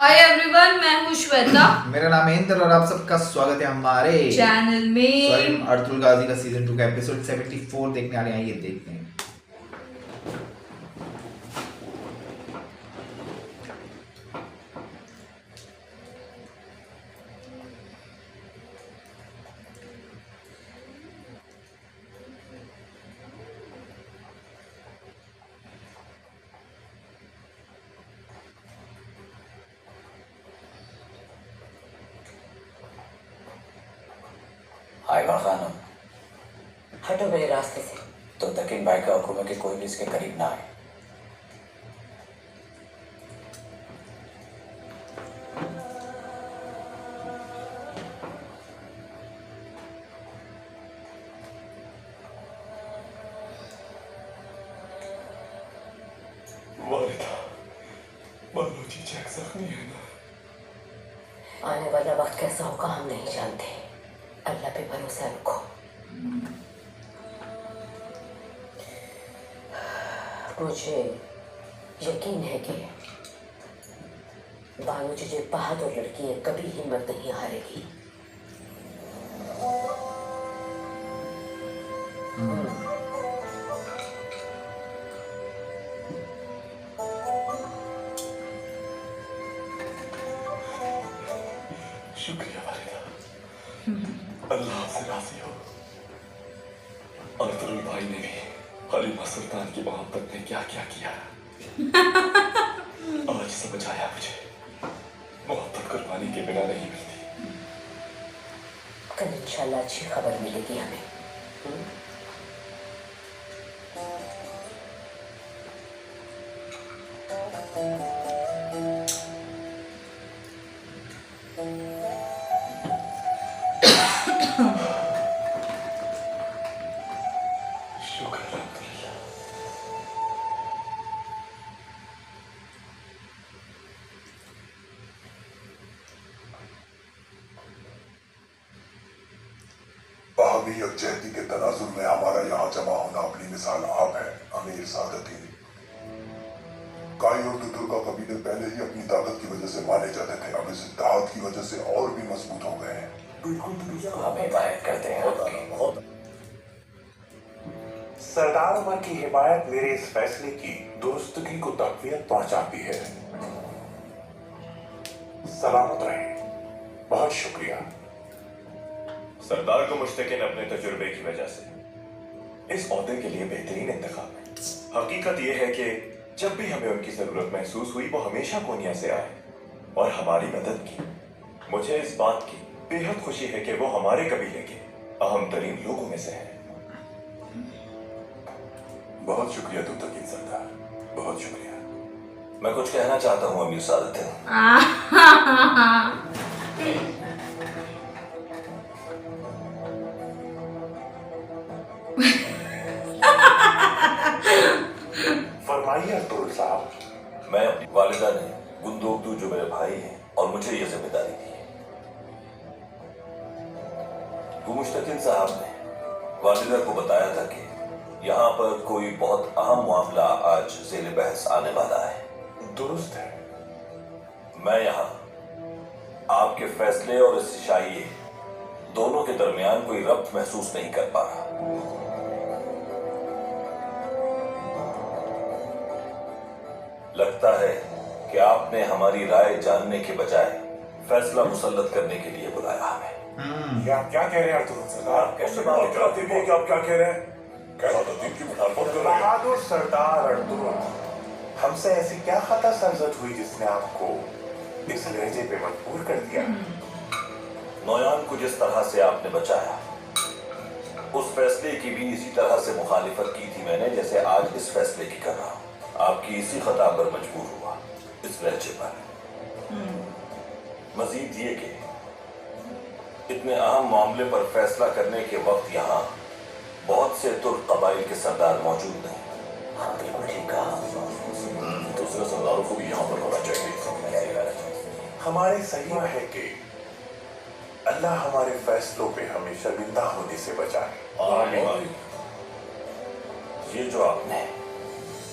Hi everyone, मैं हूँ श्वेता। मेरा नाम है इंद्र और आप सबका स्वागत है हमारे चैनल में। स्वयं अर्तुल गाजी का सीजन 2 का एपिसोड 74 देखने आ रहे हैं। ये देखते हैं। आयवा खानम, हटो मेरे रास्ते से। तुम तक इन भाई का हुक्म है कि कोई भी इसके करीब ना आए। वालिदा, मानो चीचक जख्मी है ना। आने वाला वक्त कैसा होगा हम नहीं जानते। अल्लाह पे भरोसा रखो। मुझे यकीन है कि बानो जी बहादुर लड़की है, कभी हिम्मत नहीं हारेगी। शुक्रिया वालिदा, अल्लाह से राजी हो। अर्तुल भाई ने भी हलीमा सुल्तान की मोहब्बत में क्या क्या किया आज समझ आया मुझे। मोहब्बत कुर्बानी के बिना नहीं मिलती। कल इंशाल्लाह अच्छी खबर मिलेगी हमें। शुक्र अल्हम्दुलिल्लाह। बाहमी यकजहती के तनाजुर में हमारा यहाँ जमा होना अपनी मिसाल आप है अमीर सादतीन। काई और दुदुर का कबीले पहले ही अपनी ताकत की वजह से माने जाते थे, अब इस इत्तेहाद की वजह से और भी मजबूत हो गए हैं। बिल्कुल दुरुस्त। हम हिमायत करते हैं आपकी। सरदार उमर की हिमायत मेरे इस फैसले की दुरुस्तगी को तकवीयत पहुंचाती है। सलामत रहे। बहुत शुक्रिया। सरदार को मुश्तकिन अपने तजुर्बे की वजह से इस ओहदे के लिए बेहतरीन इंतखाब है। हकीकत यह है कि जब भी हमें उनकी जरूरत महसूस हुई वो हमेशा कोनिया से आए और हमारी मदद की। मुझे इस बात की बेहद खुशी है कि वो हमारे कबीले के अहम तरीन लोगों में से है। बहुत शुक्रिया तुम तकीन सरदार, बहुत शुक्रिया। मैं कुछ कहना चाहता हूँ अमीर सादत। फरमाइए अर्तुल साहब। मैं अपनी वालिदा ने गुंदोगदू जो मेरे भाई हैं और मुझे ये जिम्मेदारी दी है। गुमुश्तकिन साहब ने वालिदा को बताया था कि यहाँ पर कोई बहुत अहम मामला आज ज़ेल बहस आने वाला है। दुरुस्त है। मैं यहाँ आपके फैसले और इस शाइए दोनों के दरमियान कोई रब्त महसूस नहीं कर पा रहा। लगता है कि आपने हमारी राय जानने के बजाय फैसला मुसल्लत करने के लिए बुलाया हमें। ये आप क्या कह रहे हैं अर्तुल सरदार? कैसे बात करते हैं? कि आप क्या कह रहे हैं? सादतीन की मुखालफत कर रहे हैं। बहादुर सरदार अर्तुल, हमसे ऐसी क्या खता सरजद हुई जिसने आपको इस लहजे पे मजबूर कर दिया? नौयान को जिस तरह से आपने बचाया, उस फैसले की भी इसी तरह से मुखालिफत की थी मैंने जैसे आज इस फैसले की कर रहा हूं। आपकी इसी खता पर मजबूर हुआ, इस लहजे पर। मजीद ये कि इतने अहम मामले पर फैसला करने के वक्त यहाँ बहुत से तुर्क कबाइल के सरदार मौजूद नहीं। हाँ बिल्कुल ठीक कहा। दूसरे सरदारों को भी यहाँ पर होना चाहिए। हमारे सही है कि अल्लाह हमारे फैसलों पे हमें शर्मिंदा होने से बचाए। आमीन। ये जो आपने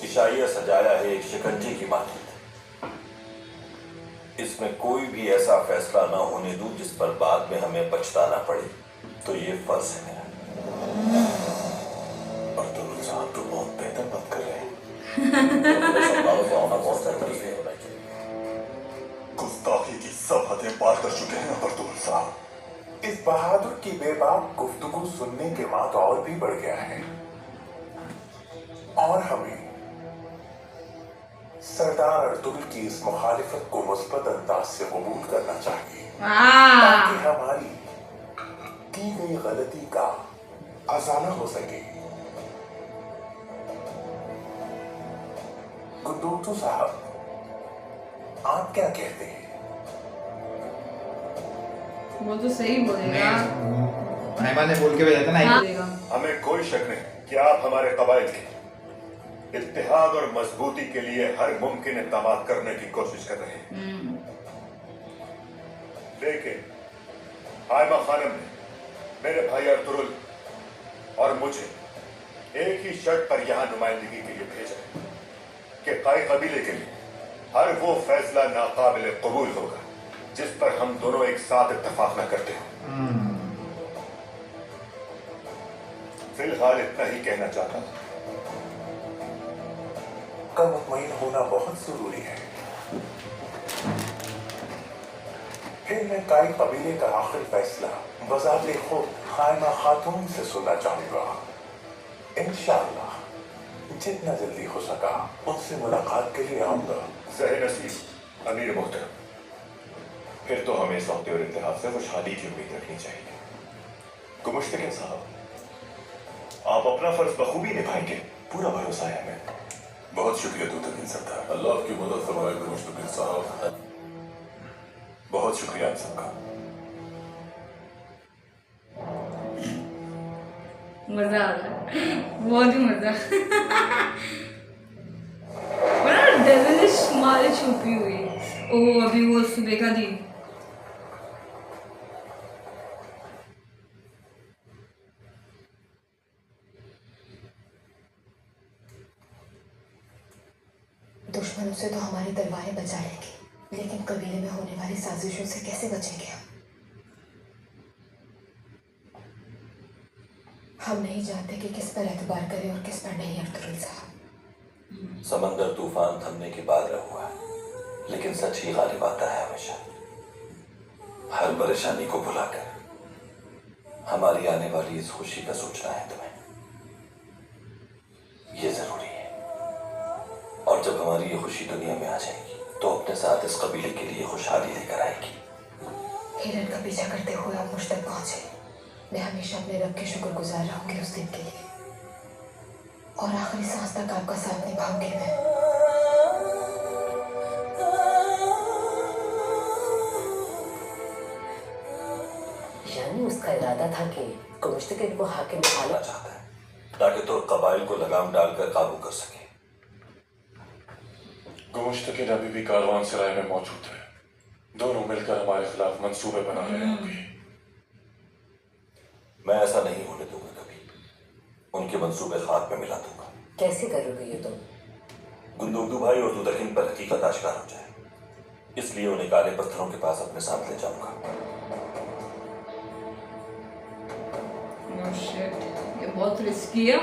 इशाइया सजाया है एक शिकंजे की मानद, इसमें कोई भी ऐसा फैसला ना होने दूं जिस पर बाद में हमें पछताना पड़े। तो ये फर्ज है मेरा। और तुम साहब तो बहुत बेहतर बात कर रहे हैं। बहुत जरूरी है। गुस्ताखी की सब हदें पार कर चुके हैं अब्दुल साहब। इस बहादुर की बेबाक गुफ्तगू सुनने के बाद और भी बढ़ गया है। और हमें सरदार अर्तुल की इस मुखालिफत को मुस्बत अंदाज से कबूल करना चाहिए ताकि हमारी की गई गलती का अजाला हो सके। गुंदोतू साहब, आप क्या कहते हैं? वो तो सही बोलेगा। भाईमा ने बोल के भेजा था ना। हाँ। हमें कोई शक नहीं कि आप हमारे कबाइल के इत्तेहाद और मजबूती के लिए हर मुमकिन इक़दाम करने की कोशिश कर रहे हैं। लेकिन हाइमा खानम ने मेरे भाई अर्तुरुल और मुझे एक ही शर्त पर यहाँ नुमाइंदगी के लिए भेजा है कि काई कबीले के लिए हर वो फैसला नाकाबिल कबूल होगा जिस पर हम दोनों एक साथ इत्तेफाक न करते हो। फिलहाल इतना ही कहना चाहता हूँ। का मुतमईन होना बहुत जरूरी है। फिर मैं काई कबीले का आखिरी फैसला बजाते खुद खाइमा खातून से सुनना चाहूंगा। इंशाअल्लाह जितना जल्दी हो सका उनसे मुलाकात के लिए आऊंगा। ज़हे नसीब अमीर मोहतरम, फिर तो हमें सौदे और इत्तेहाद से खुशहाली की उम्मीद रखनी चाहिए। गुमुश्तकिन साहब, आप अपना फर्ज बखूबी निभाएंगे, पूरा भरोसा है हमें। बहुत शुक्रिया दूतकीन सरदार। अल्लाह आपकी मदद फरमाए मुश्तकिन साहब। बहुत शुक्रिया आप सबका। मजा आ रहा है, बहुत ही मजा। बड़ा डेविलिश मारे छुपी हुई। ओह अभी वो सुबह का दिन। दुश्मनों से तो हमारी तलवारें बचा लेंगी, लेकिन कबीले में होने वाली साजिशों से कैसे बचेंगे हम नहीं जानते कि किस पर एतबार करें और किस पर नहीं। अर्तुगरुल साहब, समंदर तूफान थमने के बाद हुआ है, लेकिन सच ही गालिब आता है हमेशा। हर परेशानी को भुलाकर हमारी आने वाली इस खुशी का सोचना है तुम्हें, ये जरूरी है। और जब हमारी ये खुशी दुनिया में आ जाएगी तो अपने साथ इस कबीले के लिए खुशहाली लेकर आएगी। हिरन का पीछा करते हुए आप मुझ तक पहुंचे। मैं हमेशा अपने रब के शुक्रगुजार रहूंगी उस दिन के लिए, और आखिरी सांस तक आपका साथ निभाऊंगी मैं। यानी उसका इरादा था कि मुश्तकिन को हाकिम बनाना चाहता है ताकि तो कबाइल को लगाम डालकर काबू कर सके। मुश्तकिन अभी भी कारवान सराय में मौजूद है। दोनों मिलकर हमारे खिलाफ मंसूबे बना रहे होंगे। मैं ऐसा नहीं होने दूंगा कभी। उनके मंसूबे खाक में मिला दूंगा। कैसे करोगे ये तुम? गुंदुगदू भाई और दुदकिन पर हकीकत आश्कार हो जाए, इसलिए उन्हें काले पत्थरों के पास अपने साथ ले जाऊंगा। Oh shit, ये बहुत रिस्की है।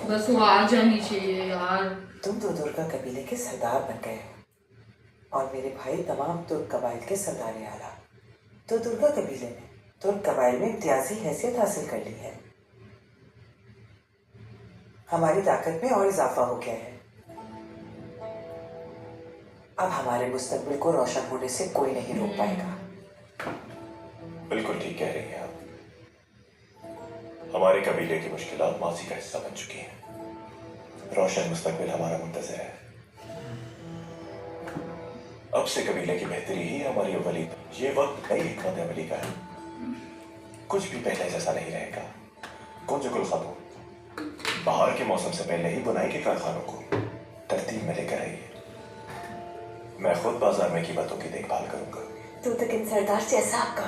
बस वो आ जानी चाहिए यार। तुम तो दुर्गा कबीले के सरदार बन गए हो और मेरे भाई तमाम तुर्क कबाइल के सरदार आला। तो दुर्गा कबीले ने तुर्क कबाइल में इम्तियाजी हैसियत हासिल कर ली है। हमारी ताकत में और इजाफा हो गया है। अब हमारे मुस्तकबिल को रोशन होने से कोई नहीं रोक पाएगा। बिल्कुल ठीक कह रही हैं आप। हमारे कबीले की मुश्किलात माजी का हिस्सा बन चुकी हैं। रोशन मुस्तकबिल हमारा मुंतज़िर है। अब से कबीले की बेहतरी ही हमारी अव्वली। ये वक्त नई हिकमत अमली का है। कुछ भी पहले जैसा नहीं रहेगा। कुंजकुल खातून, बाहर के मौसम से पहले ही बुनाई के कारखानों को तरतीब में लेकर आइए। मैं खुद बाजार में कीमतों की देखभाल करूंगा। तू तक इन सरदार से ऐसा आपका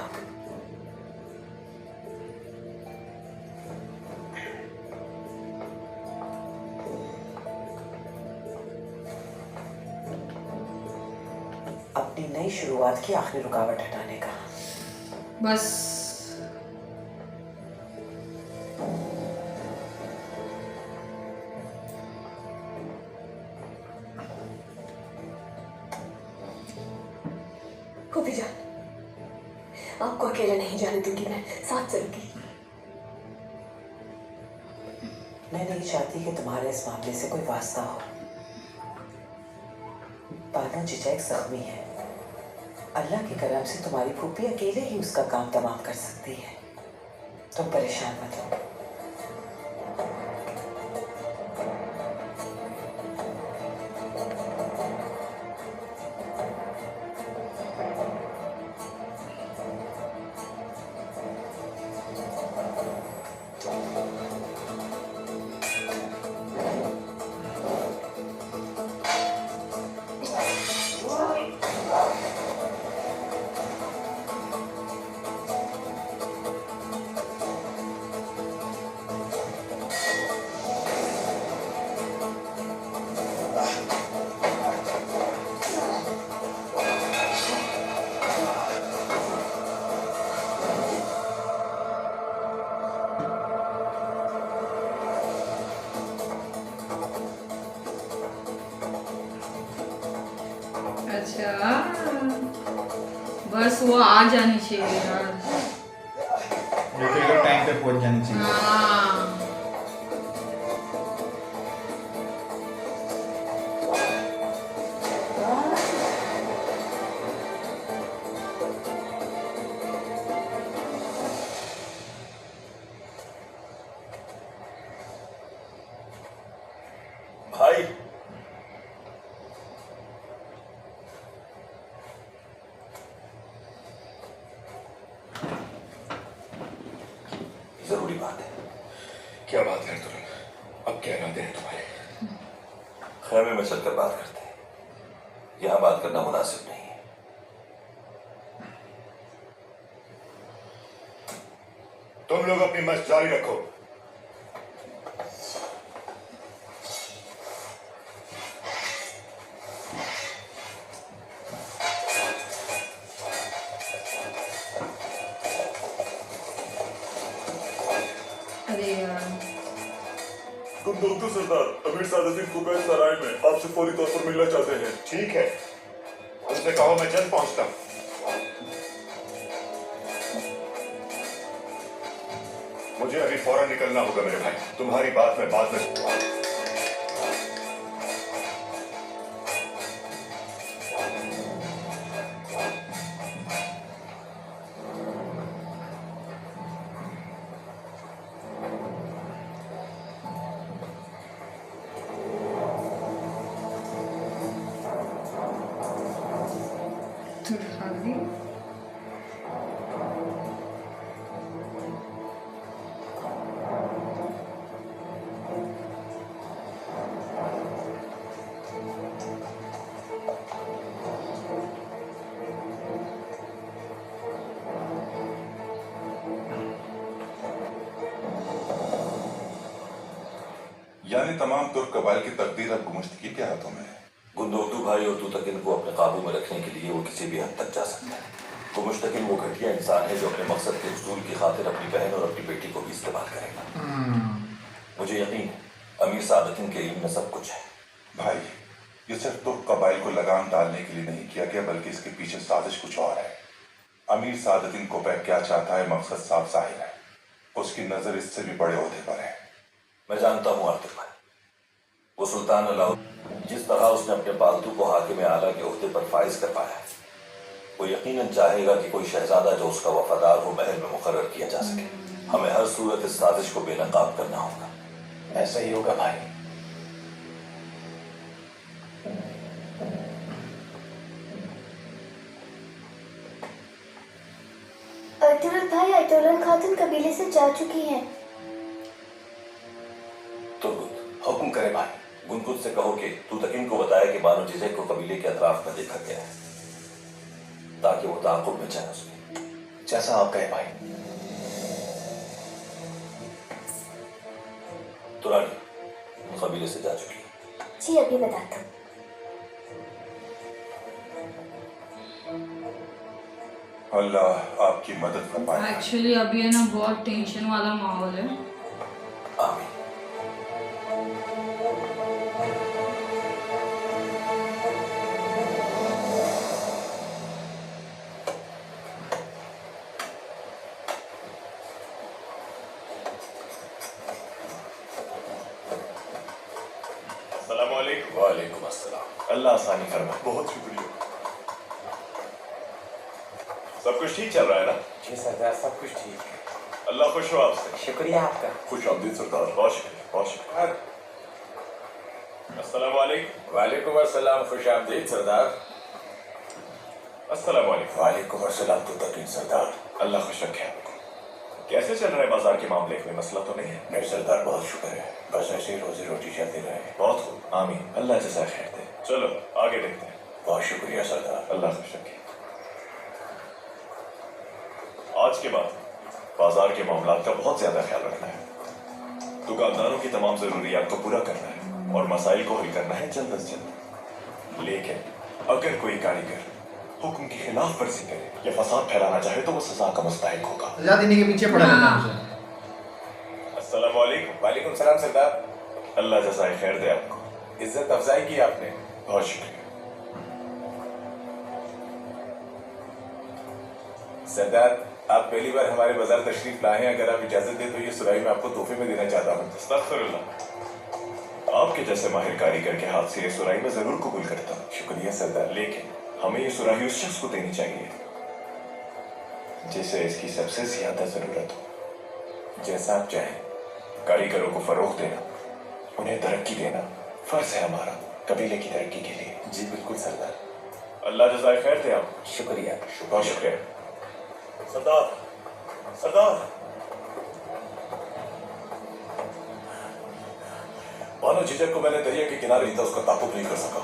नई शुरुआत की आखिरी रुकावट हटाने का। बस फूफी जान, आपको अकेला नहीं जाने दूंगी, मैं साथ चलूंगी। मैं नहीं चाहती कि तुम्हारे इस मामले से कोई वास्ता हो। बानो जिजैक जख्मी है। अल्लाह के करम से तुम्हारी फूफी अकेले ही उसका काम तमाम कर सकती है। तुम परेशान मत हो। अच्छा, बस वो आ जानी चाहिए यार। लेकिन टाइम पे पहुंच जानी चाहिए। हाँ भाई, जरूरी बात है। क्या बात है तुरंत? अब क्या इरादे हैं तुम्हारे? खैमे में चलकर बात करते हैं। यहाँ बात करना मुनासिब नहीं है। तुम लोग अपनी मशक जारी रखो। अरे यार, डॉक्टर सरदार, अमीर सादुद्दीन कुबैर सराय में आपसे फौरी तौर पर मिलना चाहते हैं। ठीक है, उनसे कहो मैं जल्द पहुंचता हूं। मुझे अभी फौरन निकलना होगा मेरे भाई। तुम्हारी बात मैं बाद में। तू खा ली? यानी तमाम तुर्क कबाइल की तकदीर अब गुमश्तगी के हाथों में है। गुंदोतू भाई और तूतकिन को अपने काबू में रखने के लिए वो किसी भी हद तक जा सकता है। तो मुश्तकिन वो घटिया इंसान है जो अपने मकसद के हुसूल की खातिर अपनी बहन और अपनी बेटी को भी इस्तेमाल करेगा। मुझे यकीन है अमीर सादतिन के इल्म में सब कुछ है। भाई, ये सिर्फ तुर्क कबाइल को लगाम डालने के लिए नहीं किया गया, बल्कि इसके पीछे साजिश कुछ और है। अमीर सादतिन को क्या चाहता है, मकसद साफ जाहिर है। उसकी नजर इससे भी बड़े ओहदे पर है। मैं जानता हूँ आर्थिक भाई, वो सुल्तान अलाउद्दीन जिस तरह उसने अपने पालतू को हाकिम आला के ओहदे पर फाइज कर पाया है, वो यकीनन चाहेगा कि कोई शहजादा जो उसका वफादार हो महल में मुकर्रर किया जा सके। हमें हर सूरत इस साजिश को बेनकाब करना होगा। ऐसा ही होगा भाई। अर्तुगरुल भाई अतोलन खातून कबीले से जा चुकी हैं। तुर्गुत, हुक्म करे भाई। गुनगुत से कहो कि तूतकिन को बताया कि बानो जिज़ेक को कबीले के अतराफ में देखा गया है, ताकि वो ताक़ुब में जाए उसके। जैसा आप कहे भाई। तुरानी कबीले से जा चुकी है। जी अभी बताता हूँ। अल्लाह आपकी मदद फरमाए। एक्चुअली अभी है ना बहुत टेंशन वाला माहौल है। आमीन। अस्सलामुअलैकुम। वालेकुम अस्सलाम। अल्लाह आसानी फरमाए। बहुत शुक्रिया। सब कुछ ठीक चल रहा है ना? जी सरदार, सब कुछ ठीक है। अल्लाह खुश हो आपसे। शुक्रिया आपका। खुश आमदीद सरदार। बहुत शुक्रिया, बहुत शुक्रिया। अस्सलामुअलैकुम। वालेकुम अस्सलाम, खुश आमदीद सरदार। अस्सलामुअलैकुम। वालेकुम अस्सलाम तो तकीन सरदार। अल्लाह खुश रखे आपको। कैसे चल रहा है बाजार के मामले? कोई मसला तो नहीं है? नहीं सरदार, बहुत शुक्र है, बस ऐसे ही रोजी रोटी चलती रहे। बहुत खूब, आमीन। अल्लाह जज़ा खैर दे। चलो आगे देखते हैं। बहुत शुक्रिया सरदार। अल्लाह खुश रखे। आज के बाद बाजार के मामलात का बहुत ज्यादा ख्याल रखना है। दुकानदारों की तमाम जरूरियात को पूरा करना है और मसाइल को हल करना है जल्द अज जल्द। लेकिन अगर कोई कारीगर हुक्म की खिलाफ वर्जी करे या फसाद फैलाना चाहे तो वो सजा का मुस्तहिक होगा। सजा देने के पीछे पड़ा रहता है मुझे। अस्सलाम वालेकुम। वालेकुम सलाम सरदार। अल्लाह जज़ाए खैर दे आपको। इज्जत अफजाई की आपने। बहुत शुक्रिया। सरदार, आप पहली बार हमारे बाजार तशरीफ लाए हैं। अगर आप इजाजत दें तो ये सुराही मैं आपको तोहफे में देना चाहता हूँ। अस्तगफिरुल्लाह। आपके जैसे माहिर कारीगर के हाथ से ये सुराही मैं जरूर कबूल करता हूँ। शुक्रिया सरदार। लेकिन हमें ये सुराही उस शख्स को देनी चाहिए जिसे इसकी सबसे ज्यादा जरूरत हो। जैसा आप चाहें। कारीगरों को फरोग देना, उन्हें तरक्की देना फर्ज है हमारा कबीले की तरक्की के लिए। जी बिल्कुल सरदार। अल्लाह जज़ाए खैर दे आपको। शुक्रिया। बहुत शुक्रिया। सरदार, सरदार, बानो झिझक को मैंने दरिया के किनारे ही था, उसका ताकुब नहीं कर सका।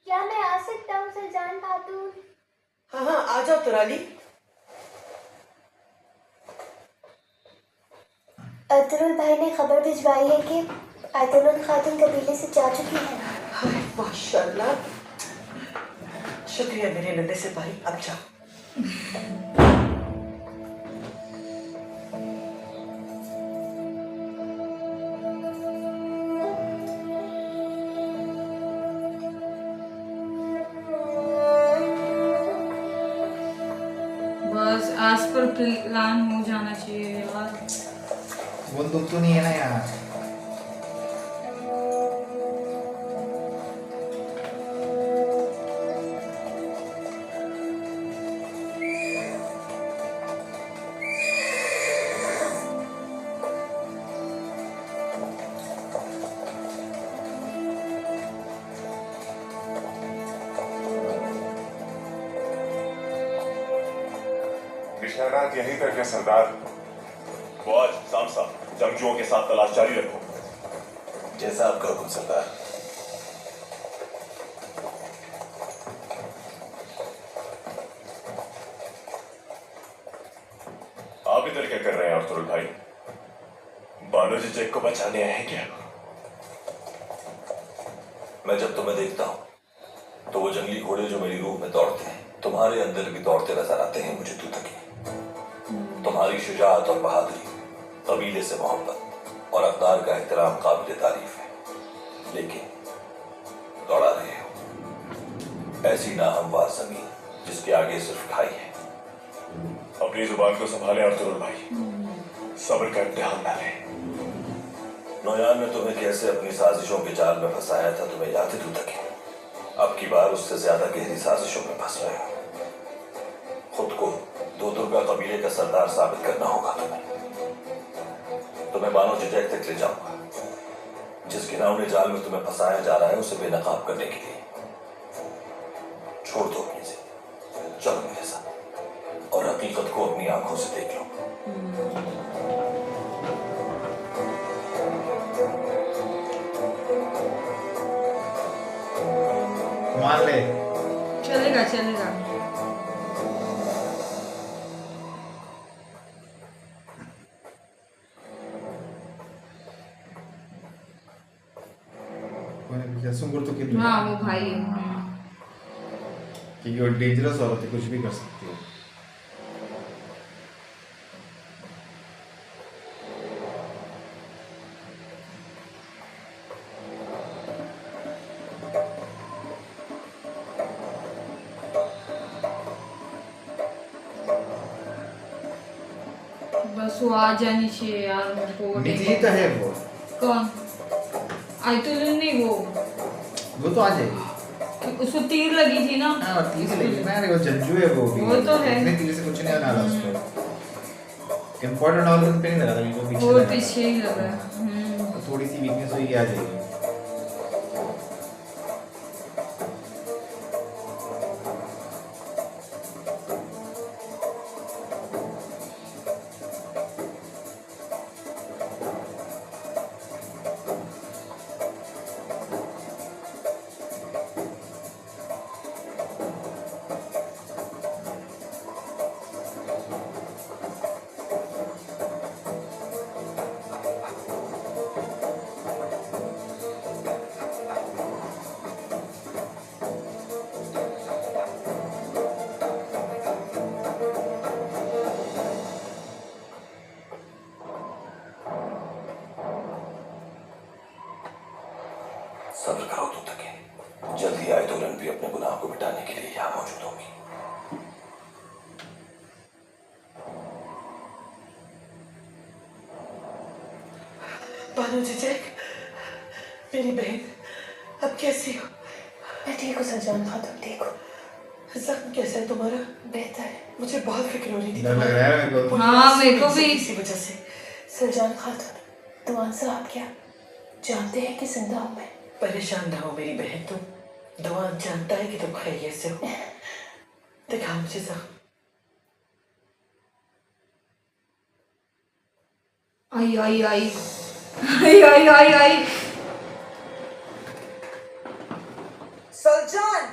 क्या मैं आ सकता हूँ सरजान खातून? हाँ हाँ, आ जाओ तुराली। अतरुल भाई ने खबर भिजवाई है कि आयतुल खातून कबीले से जा चुकी है। हाय माशाल्लाह, शुक्रिया मेरे नन्हे से भाई। अब जाओ। बस एज पर प्लान हो जाना चाहिए यार। बंदूक तो नहीं है ना यार। निशानात यहीं तक है सरदार। वो आज शाम साहब जंगजुओं के साथ तलाश जारी रखो। जैसा आपका हुक्म सरदार। आप इधर क्या कर रहे हैं अर्थुल भाई? बानो झिझक को बचाने आए हैं क्या? मैं जब तुम्हें देखता हूं तो वो जंगली घोड़े जो मेरी रूह में दौड़ते हैं तुम्हारे अंदर भी दौड़ते नजर आते हैं मुझे तू तक। तुम्हारी शुजाअत और बहादुरी, कबीले से मोहब्बत और अक़दार का एहतराम काबिल तारीफ है। लेकिन दौड़ा रहे हो ऐसी नाहमवार जमीन जिसके आगे सिर्फ खाई है। अपनी जुबान को संभालें अर्थुल भाई, सब्र का इम्तिहान ना लें। नौयान ने तुम्हें कैसे अपनी साजिशों के जाल में फंसाया था तुम्हें याद है तू तक। अब की बार उससे ज्यादा गहरी साजिशों में फंस रहे हो। खुद को दो दुर्गा कबीले का सरदार साबित करना होगा तुम्हें बानो झिझक तक ले जाऊंगा। जिस घिनौने जाल में तुम्हें फंसाया जा रहा है उसे बेनकाब करने के लिए। छोड़ दो अपने से, चलो मेरे साथ और हकीकत को अपनी आंखों से देख लो। चलेगा। सुंगुर तो किल हाँ वो भाई है। क्योंकि वो डेंजरस औरत है, कुछ भी कर सकती है। बस वो आ जानी चाहिए यार मेरे को। निधि तो है वो। कौन? आयतुल्लाह नहीं, वो तो आ जाएगी। उसको तीर लगी थी ना। हाँ तीर से लगी। मैं वो जंजू है वो भी। वो तो है। इतने तीर से कुछ नहीं आना उसको। इम्पोर्टेंट ऑर्गन पे नहीं लगा था, वो पीछे वो लगा था। पीछे ही लगा है। तो थोड़ी सी वीकनेस हुई, आ जाएगी। सब्र करो तुम तक, जल्दी आयतुल्लाह भी अपने गुनाह को मिटाने के लिए यहाँ मौजूद होंगी। बानो जिजेक, मेरी बहन, अब कैसी हो? मैं ठीक हूँ सरजान खातून, ठीक हूँ। जख्म कैसा है तुम्हारा? बेहतर है। मुझे बहुत फिक्र हो रही थी। डर लग रहा है मेरे को। हाँ मेरे को भी। इसी वजह से। सरजान खातून, दुआन साहब क्या जानते हैं कि जिंदा हूँ मैं? परेशान ना हो मेरी बहन, तुम दुआन जानता है कि तुम खैरियत से हो। दिखाओ मुझे जख्म। आई आई आई आई आई आई आई। सरजान,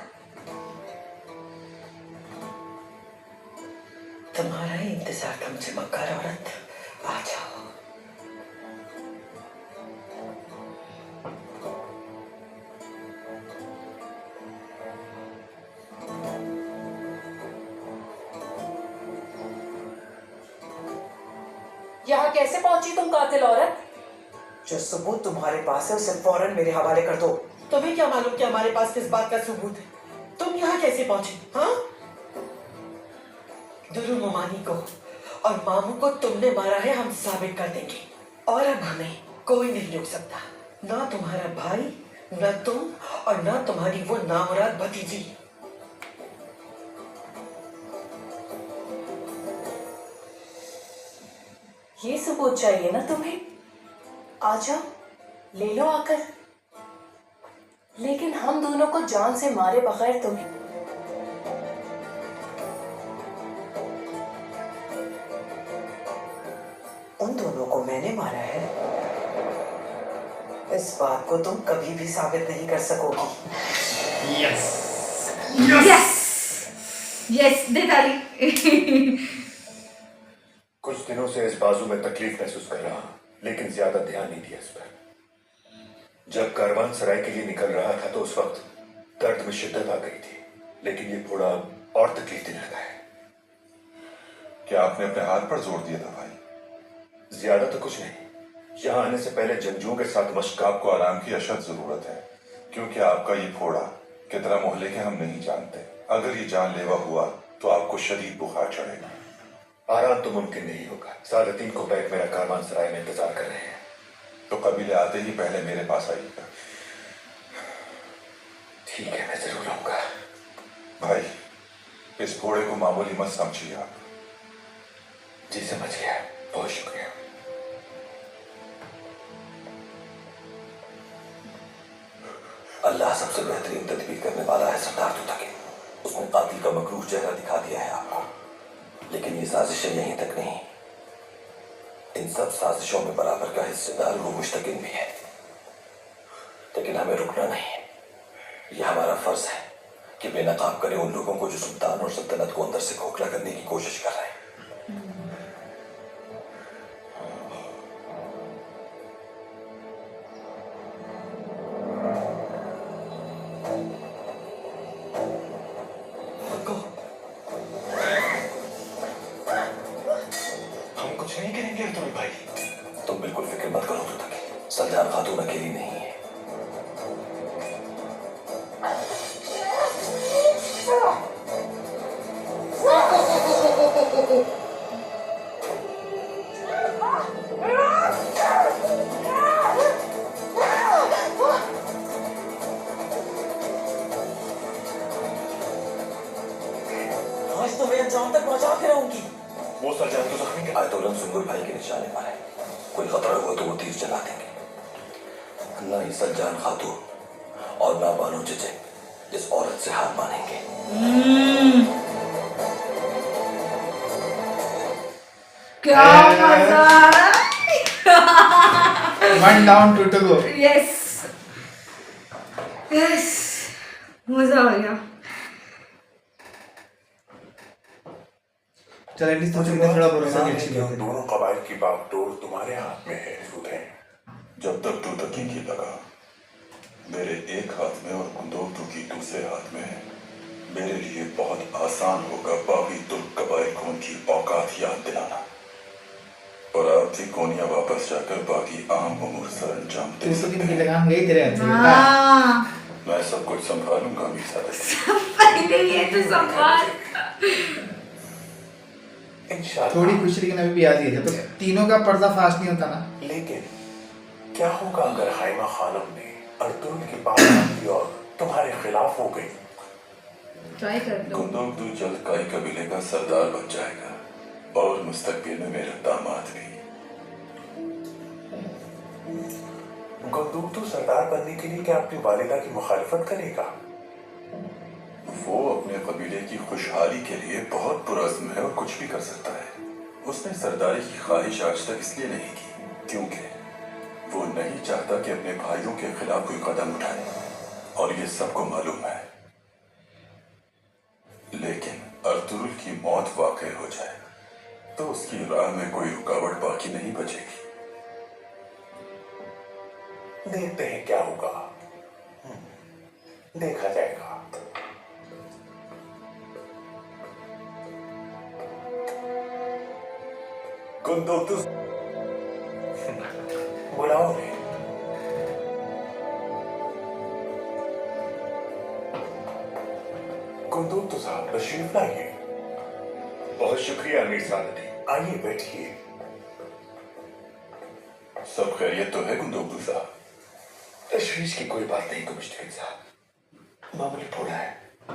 तुम्हारा ही इंतजार था मुझे मक्कार औरत। आ जाओ। यहाँ कैसे पहुंची तुम कातिल औरत? जो सबूत तुम्हारे पास है उसे फौरन मेरे हवाले कर दो। तुम्हें क्या मालूम कि हमारे पास किस बात का सबूत है? तुम यहाँ कैसे पहुंचे? हाँ, दुरू मोमानी को और मामू को तुमने मारा है, हम साबित कर देंगे। और अब हमें कोई नहीं रोक सकता, ना तुम्हारा भाई, ना तुम, और ना तुम्हारी वो नामुराद भतीजी। ये सबूत चाहिए ना तुम्हें? आ जाओ, ले लो आकर। लेकिन हम दोनों को जान से मारे बगैर तुम्हें उन दोनों को मैंने मारा है, इस बात को तुम कभी भी साबित नहीं कर सकोगी। यस यस यस दे ताली। कुछ दिनों से इस बाजू में तकलीफ महसूस कर रहा हूं, लेकिन ज्यादा ध्यान नहीं दिया इस पर। जब कारवान सराय के लिए निकल रहा था तो उस वक्त दर्द में शिद्दत आ गई थी, लेकिन ये थोड़ा और तकलीफ देने लगा है। क्या आपने अपने हाथ पर जोर दिया था भाई? ज्यादा तो कुछ नहीं। यहाँ आने से पहले जंजुओं के साथ मशक आपको आराम की अशद जरूरत है, क्योंकि आपका ये फोड़ा कितना मोहल्ले के हम नहीं जानते। अगर ये जानलेवा हुआ तो आपको शदीद बुखार चढ़ेगा। आराम तो मुमकिन नहीं होगा। सादतीन को बैग मेरा कारवान सराय में इंतजार कर रहे हैं। तो कबीले आते ही पहले मेरे पास आइएगा। ठीक है, मैं जरूर आऊंगा। भाई, इस घोड़े को मामूली मत समझिए आप। जी समझ गया, बहुत शुक्रिया। अल्लाह सबसे बेहतरीन तदबीर करने वाला है सरदार तुतकिन। उसने कातिल का मकरूह चेहरा दिखा दिया है आपको, लेकिन ये साजिशें यहीं तक नहीं। इन सब साजिशों में बराबर का हिस्सेदार वो मुश्तकिन भी है। लेकिन हमें रुकना नहीं। यह हमारा फर्ज है कि बेनकाब करे उन लोगों को जो सुल्तान और सल्तनत को अंदर से खोखला करने की कोशिश कर रहे हैं। हम कुछ नहीं करेंगे अर्तुगरुल भाई। तुम बिल्कुल फिक्र मत करो तो तक सल्जान खातून अकेली नहीं है। आज तो मैं अंजाम तक पहुंचा के रहूंगी। वो सल्जान तो जख्मी कर आयतुल्लाह सुंगुर भाई के निशाने पर है, कोई खतरा हुआ तो वो तीर चला देंगे। ना ही सल्जान खातून और ना बानो चचे इस औरत से हाथ मानेंगे। क्या मजा आ रहा है। 1 down 2 to go. Yes yes, मजा आ गया। चल एटलीस्ट तुझे थोड़ा भरोसा नहीं नहीं कि उन दोनों कबाइल की बागडोर तुम्हारे हाथ में है सुधे। जब तक तू तकी लगा मेरे एक हाथ में और बंदूक की दूसरे हाथ में है, मेरे लिए बहुत आसान होगा बागी तुर्क कबाइल को उनकी औकात याद दिलाना और आप भी कोनिया वापस जाकर बाकी आम उम्र सर अंजाम दे तू सकते तो की हैं। लगाम गई तेरे हाथ से बेटा। हाँ, मैं सब कुछ संभालूंगा मीसा। पहले ये तो संभाल। इंशाल्लाह। थोड़ी खुशी लेकिन अभी भी याद ही है जब तक तीनों का पर्दाफाश नहीं होता ना। लेकिन क्या होगा अगर हाइमा खानम ने अर्तुगरुल की बात की और तुम्हारे खिलाफ हो गई? ट्राई कर लो। कुंदोक तू जल्द काई कबीले का सरदार बन जाएगा और मुस्तकबिल में मेरा दामाद भी। गुंदुक तो सरदार बनने के लिए क्या अपनी वालिदा की मुखालिफत करेगा? वो अपने कबीले की खुशहाली के लिए बहुत पुरज़्म है और कुछ भी कर सकता है। उसने सरदारी की ख्वाहिश आज तक इसलिए नहीं की क्योंकि वो नहीं चाहता कि अपने भाइयों के खिलाफ कोई कदम उठाए और ये सबको मालूम है। लेकिन अर्तुगरुल की मौत वाक़ई हो जाए तो उसकी राह में कोई रुकावट बाकी नहीं बचेगी। देखते हैं क्या होगा। देखा जाएगा। गुंदुक तो बुलाओ ने। गुंदुक तो साहब तशरीफ लाइए। बहुत शुक्रिया अमीर सादती। आइए बैठिए। सब खैरियत तो है गुंदोक साहब? तशवीश की कोई बात नहीं मुश्तफिक साहब, मामूली फोड़ा है।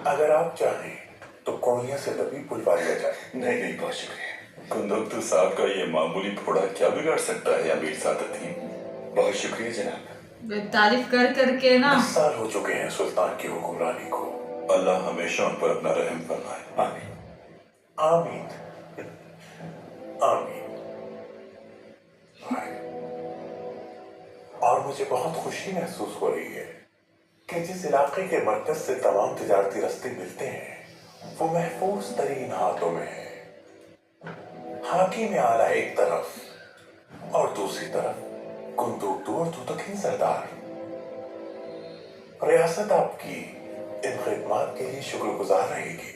अगर आप चाहें तो कोनिया से दबी बुलवा लिया जाए। नहीं नहीं, बहुत शुक्रिया। गुंदोक साहब का ये मामूली फोड़ा क्या बिगाड़ सकता है अमीर सादती? बहुत शुक्रिया जनाब। तारीफ कर करके ना 10 साल हो चुके हैं सुल्तान की हुक्मरानी को। अल्लाह हमेशा उन पर अपना रहम फरमाए। आमीन आमीन आमीन। और मुझे बहुत खुशी महसूस हो रही है कि जिस इलाके के मरकज से तमाम तिजारती रास्ते मिलते हैं वो महफूज तरीन हाथों में है। हाकिम आला एक तरफ और दूसरी तरफ गुंदुक और तुतकिन सरदार। रियासत आपकी इन खिदमात के लिए शुक्रगुजार रहेगी।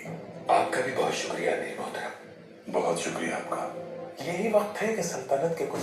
आपका भी बहुत शुक्रिया अमीर मोहतरम। बहुत शुक्रिया आपका। यही वक्त है कि सल्तनत के कुछ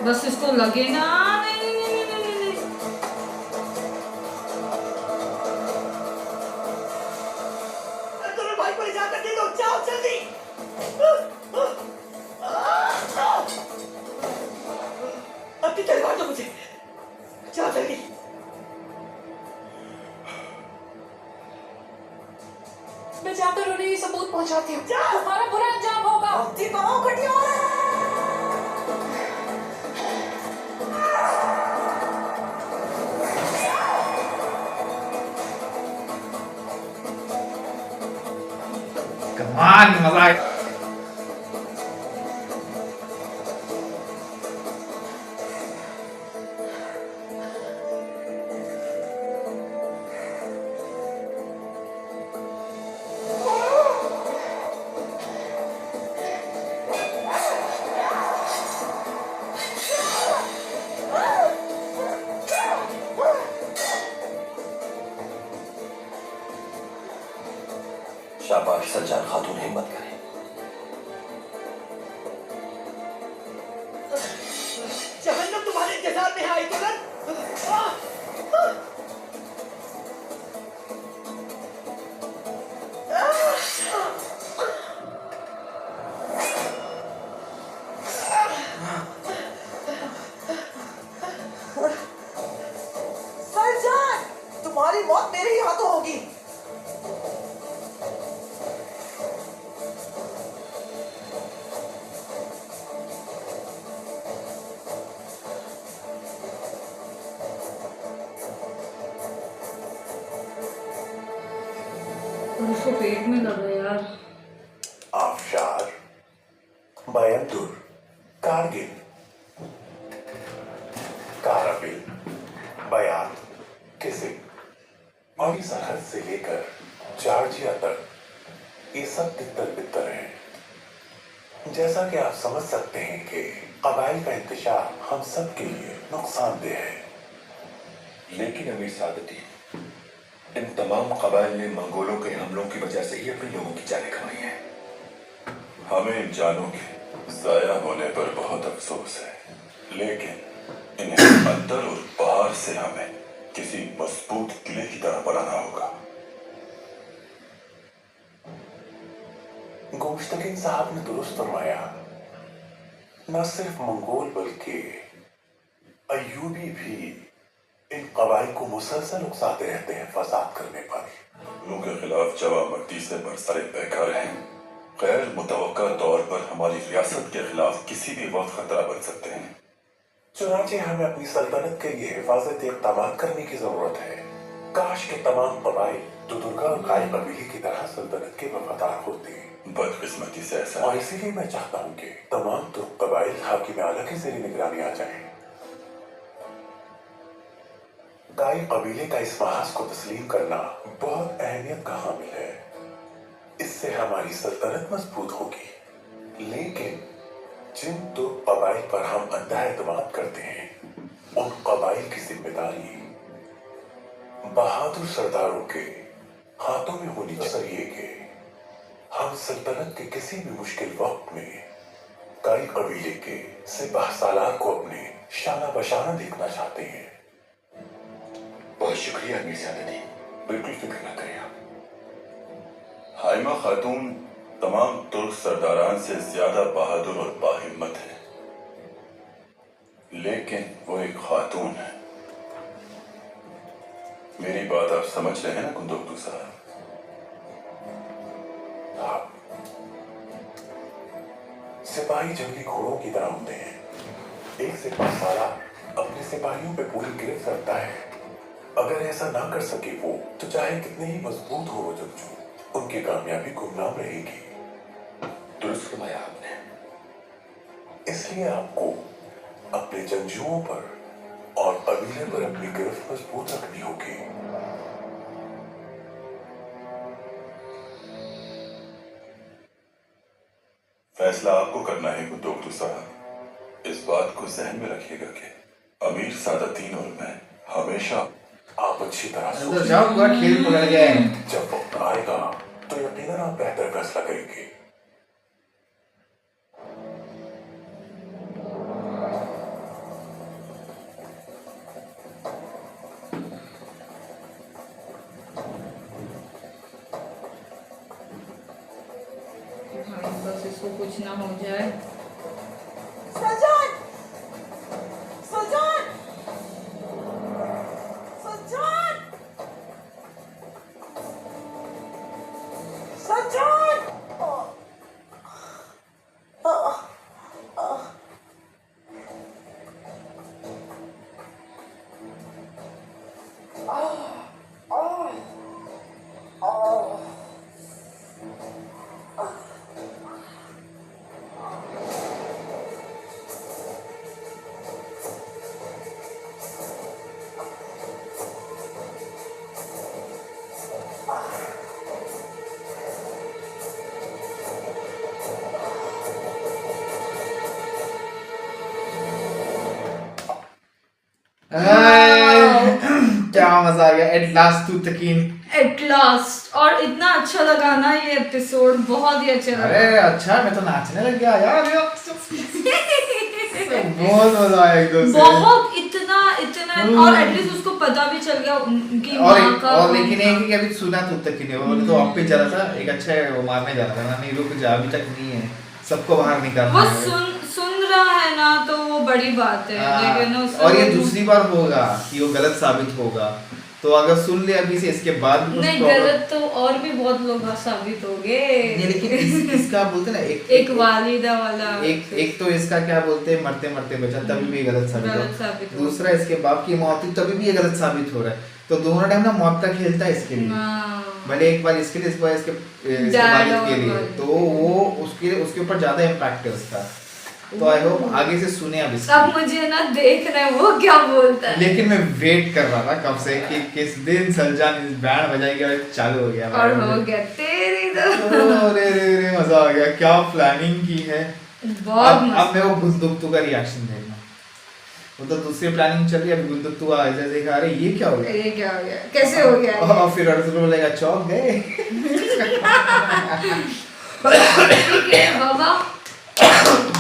बस इसको लगेगा। नहीं नहीं नहीं नहीं नहीं। भाई को इजाजत दे दो, जाओ जल्दी। जल्दी। मैं जाकर उन्हें ये सबूत पहुंचाती हूँ। तुम्हारा बुरा अंजाम होगा। कमान मजा आया। शाबाश सज्जाद खातून, हिम्मत करें। जहन्नम तुम्हारे इंतजार में है आई तुरंत। सरजान, तुम्हारी मौत मेरे ही हाथों होगी। और उसको पेट में लगा यार। आफशार, बयंदुर, कारगिल, काराबिल, बयात, किसिक और इस सरहद से लेकर जॉर्जिया तक ये सब तितर बितर हैं। जैसा कि आप समझ सकते हैं कि कबाइल का इंतशार हम सब के लिए नुकसानदेह है। लेकिन अमीर सादती, इन तमाम कबाइल ने मंगोलों के हमलों की वजह से ही अपने लोगों की जानें खवाई हैं। हमें इन जानों के जाया होने पर बहुत अफसोस है, लेकिन इन्हें अंदर और बाहर से हमें किसी मजबूत किले की तरह बनाना होगा। गोश्तकीन साहब ने दुरुस्त फरमाया। न सिर्फ मंगोल बल्कि अयूबी भी इन कबाइल को मुसलसल उकसाते रहते हैं फसाद करने पर। उनके खिलाफ जवाबमर्दी से बरसरे बेकार हैं। गैर मुतवक्का तौर पर हमारी रियासत के खिलाफ किसी भी वक्त खतरा बन सकते हैं। चुनांचे हमें अपनी सल्तनत के लिए हिफाजत इक़दामात करने की जरूरत है। काश के तमाम कबाइल दुर्गा और काई कबीले की तरह सल्तनत के वफादार होते। बदकिस्मती से ऐसा और इसीलिए मैं चाहता हूँ कि तमाम तुर्क कबाइल हाकिम आला की ज़ेर निगरानी आ जाएं। काई कबीले का इस महाज को तस्लीम करना बहुत अहमियत का हामिल है। इससे हमारी सल्तनत मजबूत होगी। लेकिन जिन दो कबाइल पर हम अंधा एतमाद करते हैं, उन कबाइल की जिम्मेदारी बहादुर सरदारों के हाथों में होनी चाहिए कि हम सल्तनत के किसी भी मुश्किल वक्त में काई कबीले के सिपाह सालार को अपने शाना बशाना देखना चाहते हैं। बहुत शुक्रिया अमीर सादती, बिल्कुल फिक्र न करें आप। हाइमा खातून तमाम तुर्क सरदारान से ज्यादा बहादुर और बाहिम्मत है, लेकिन वो एक खातून है। मेरी बात आप समझ रहे हैं ना कुंदोक्तू साहब? सिपाही जंगली घोड़ों की तरह होते हैं। एक सिपाही सालार अपने सिपाहियों पे पूरी गिरफ्त रखता है। अगर ऐसा ना कर सके वो, तो चाहे कितने ही मजबूत हो वो जंगजू, उनकी कामयाबी गुमनाम रहेगी। दुरुस्त फरमाया आपने। इसलिए आपको अपने जंगजुओं पर और कबीले पर अपनी गिरफ्त मजबूत रखनी होगी। फैसला आपको करना है कुंदोक्तू साहब। इस बात को जहन में रखिएगा कि अमीर सादतीन और मैं हमेशा आप अच्छी तरह तो जाऊंगा, खेल पकड़ गया है। जब वक्त आएगा तो यकीनन आप बेहतर फैसला करेंगे। भाई बस इसको कुछ ना हो जाए। सजान! सजान! क्या मजा आ गया एट लास्ट टू तकीन। एट लास्ट, और इतना अच्छा लगा ना ये एपिसोड, बहुत ही अच्छा लगा। अरे अच्छा, मैं तो नाचने लग गया यार। बहुत मजा आया एकदम से। बहुत इतना और एटलीस्ट उसको पता भी चल गया उनकी माँ का। और लेकिन एक ही अभी सुना तो तक ही नहीं, वो तो वापस जा रहा था, एक अच्छा है वो मारने जा रहा था ना, नहीं रुक जा अभी तक नहीं है, सबको बाहर निकालना वो है। सुन रहा है ना, तो वो बड़ी बात है। लेकिन और ये दूसरी बार होगा कि वो गलत साबित होगा, तो अगर सुन ले अभी से इसके बाद भी कुछ नहीं गलत तो और भी बहुत लोग साबित हो गए। नहीं लेकिन इसका बोलते ना एक वालिदा वाला, एक तो इसका क्या बोलते हैं, मरते मरते बचा तभी भी गलत साबित हो। दूसरा इसके बाप की मौत हुई तभी भी ये गलत साबित हो रहा है। तो दोनों टाइम ना मौत का खेलता है इसके लिए, भले एक बार इसके लिए, इस बार इसके वालिद के लिए, तो वो उसके ऊपर ज्यादा इम्पैक्ट है उसका। तो आई होप आगे से सुने अब इसका। अब मुझे ना देखना है वो क्या बोलता है। लेकिन मैं वेट कर रहा था कब से कि किस दिन सलजान इस बैंड बजाएगी और चालू हो गया। और हो गया तेरी तो। अरे मजा आ गया, क्या प्लानिंग की है। बहुत मस्त। अब मैं वो बुंदुक्तू का रिएक्शन देखना। वो तो दूसरी प्लानिंग चल रही है, अभी बुंदुक्तू ऐसे देखा, अरे ये क्या हो गया, ये क्या हो गया, कैसे हो गया। और फिर अर्जुन बोलेगा चौक गए। ठीक है बाबा,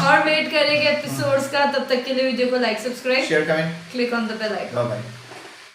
और वेट करेंगे एपिसोड्स का। तब तक के लिए वीडियो को like, subscribe, share, comment, click on the bell icon. Bye bye.